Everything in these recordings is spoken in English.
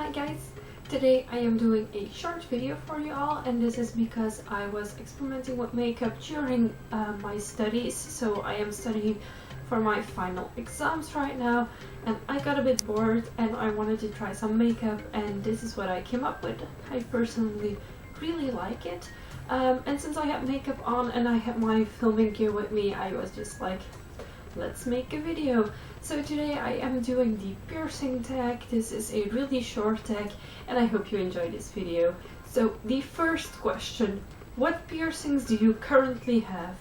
Hi guys! Today I am doing a short video for you all, and this is because I was experimenting with makeup during my studies. So I am studying for my final exams right now, and I got a bit bored and I wanted to try some makeup, and this is what I came up with. I personally really like it, and since I had makeup on and I had my filming gear with me, I was just like, let's make a video. So today I am doing the piercing tag. This is a really short tag and I hope you enjoy this video. So the first question, what piercings do you currently have?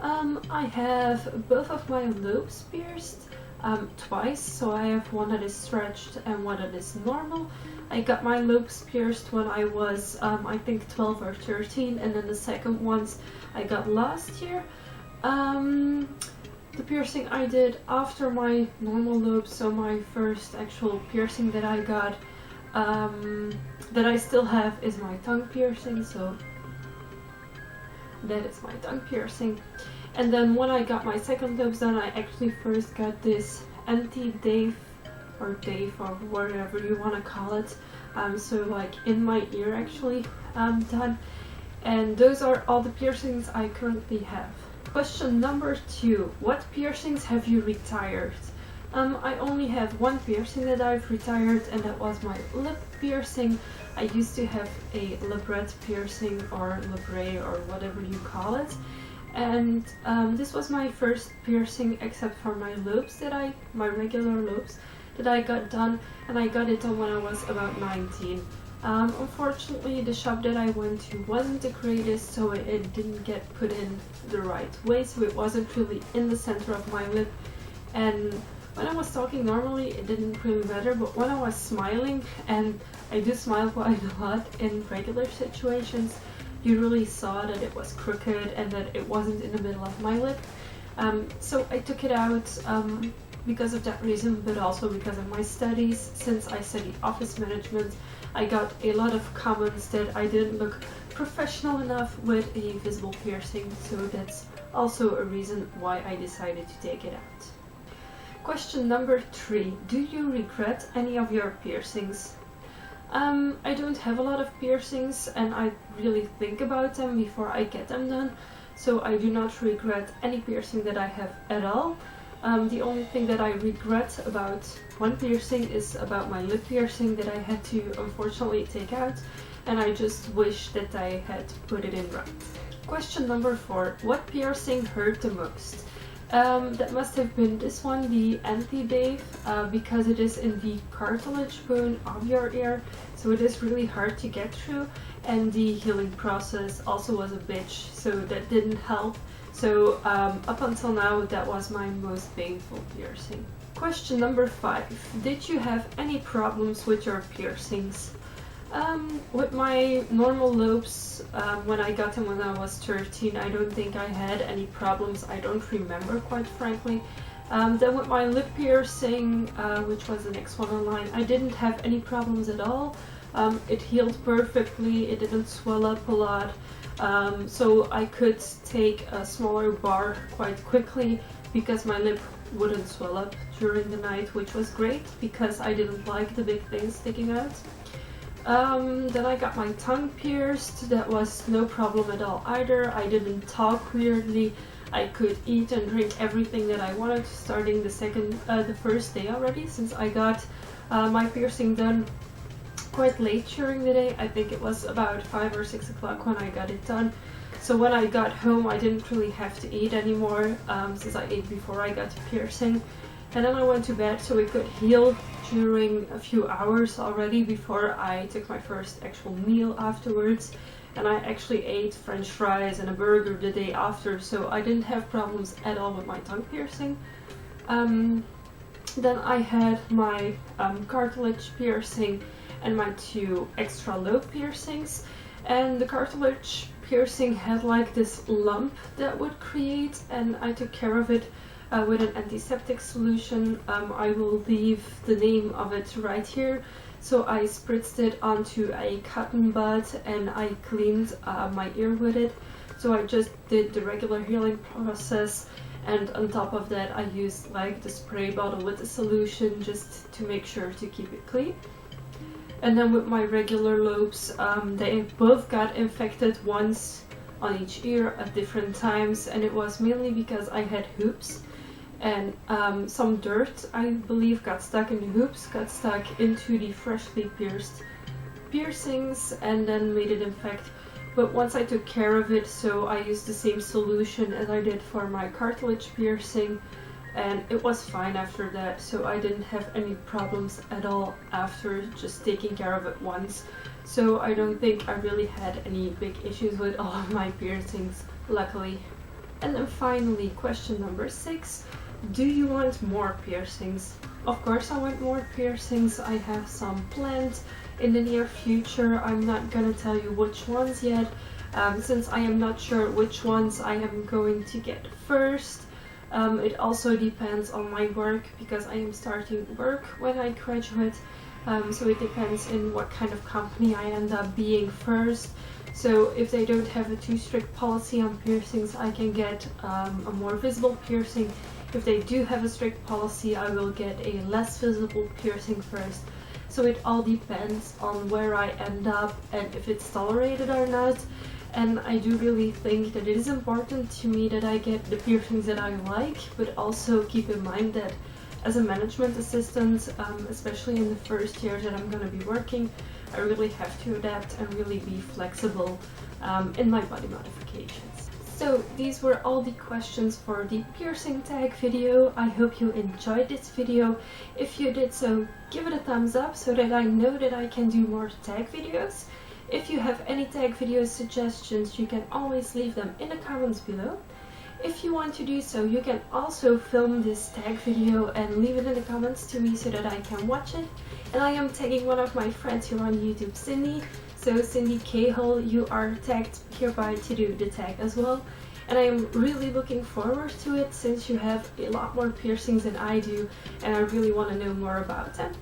I have both of my lobes pierced twice, so I have one that is stretched and one that is normal. I got my lobes pierced when I was I think 12 or 13, and then the second ones I got last year. The piercing I did after my normal lobe, so my first actual piercing that I got, that I still have, is my tongue piercing, so that is my tongue piercing. And then when I got my second lobes done, I actually first got this anti-Dave or whatever you want to call it, so like in my ear actually, done. And those are all the piercings I currently have. Question number 2. What piercings have you retired? I only have one piercing that I've retired, and that was my lip piercing. I used to have a Brunette piercing, or Libre, or whatever you call it. And this was my first piercing except for my lobes my regular lobes that I got done, and I got it done when I was about 19. Unfortunately, the shop that I went to wasn't the greatest, so it didn't get put in the right way, so it wasn't really in the center of my lip. And when I was talking normally, it didn't really matter, but when I was smiling, and I do smile quite a lot in regular situations, you really saw that it was crooked and that it wasn't in the middle of my lip. So I took it out because of that reason, but also because of my studies. Since I studied office management, I got a lot of comments that I didn't look professional enough with a visible piercing, so that's also a reason why I decided to take it out. Question number 3. Do you regret any of your piercings? I don't have a lot of piercings, and I really think about them before I get them done, so I do not regret any piercing that I have at all. The only thing that I regret about one piercing is about my lip piercing that I had to unfortunately take out, and I just wish that I had put it in right. Question number 4. What piercing hurt the most? That must have been this one, the anti-Dave, because it is in the cartilage bone of your ear, so it is really hard to get through, and the healing process also was a bitch, so that didn't help. So up until now, that was my most painful piercing. Question number 5. Did you have any problems with your piercings? With my normal lobes, when I got them when I was 13, I don't think I had any problems. I don't remember, quite frankly. Then with my lip piercing, which was the next one online, I didn't have any problems at all. It healed perfectly, it didn't swell up a lot. So I could take a smaller bar quite quickly because my lip wouldn't swell up during the night, which was great because I didn't like the big things sticking out. Then I got my tongue pierced. That was no problem at all either. I didn't talk weirdly. I could eat and drink everything that I wanted starting the first day already, since I got my piercing done quite late during the day. I think it was about 5 or 6 o'clock when I got it done. So when I got home, I didn't really have to eat anymore, since I ate before I got the piercing. And then I went to bed so it could heal during a few hours already before I took my first actual meal afterwards. And I actually ate French fries and a burger the day after, so I didn't have problems at all with my tongue piercing. Then I had my cartilage piercing and my 2 extra lobe piercings, and the cartilage piercing had like this lump that would create, and I took care of it with an antiseptic solution. I will leave the name of it right here. So I spritzed it onto a cotton bud and I cleaned my ear with it. So I just did the regular healing process, and on top of that I used like the spray bottle with the solution just to make sure to keep it clean. And then with my regular lobes, they both got infected once on each ear at different times, and it was mainly because I had hoops, and some dirt, I believe, got stuck in the hoops, got stuck into the freshly pierced piercings, and then made it infect. But once I took care of it, so I used the same solution as I did for my cartilage piercing, and it was fine after that, so I didn't have any problems at all after just taking care of it once. So I don't think I really had any big issues with all of my piercings, luckily. And then finally, question number 6. Do you want more piercings? Of course I want more piercings. I have some planned in the near future. I'm not gonna tell you which ones yet, since I am not sure which ones I am going to get first. It also depends on my work, because I am starting work when I graduate, so it depends in what kind of company I end up being first. So if they don't have a too strict policy on piercings, I can get a more visible piercing. If they do have a strict policy, I will get a less visible piercing first. So it all depends on where I end up and if it's tolerated or not. And I do really think that it is important to me that I get the piercings that I like, but also keep in mind that as a management assistant, especially in the first year that I'm going to be working, I really have to adapt and really be flexible in my body modifications. So these were all the questions for the piercing tag video. I hope you enjoyed this video. If you did so, give it a thumbs up so that I know that I can do more tag videos. If you have any tag video suggestions, you can always leave them in the comments below. If you want to do so, you can also film this tag video and leave it in the comments to me so that I can watch it. And I am tagging one of my friends here on YouTube, Cindy. So Cindy Cahill, you are tagged hereby to do the tag as well. And I am really looking forward to it, since you have a lot more piercings than I do, and I really want to know more about them.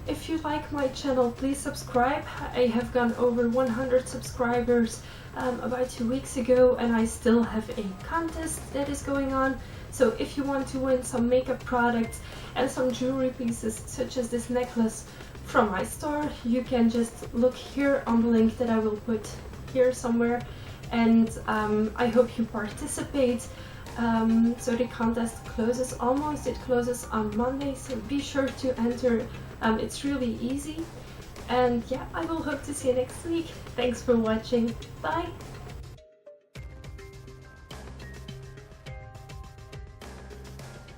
If you like my channel, please subscribe. I have gone over 100 subscribers about 2 weeks ago, and I still have a contest that is going on. So if you want to win some makeup products and some jewelry pieces such as this necklace from my store, you can just look here on the link that I will put here somewhere, and I hope you participate. So the contest closes almost, it closes on Monday, so be sure to enter. It's really easy, and yeah, I will hope to see you next week. Thanks for watching, bye!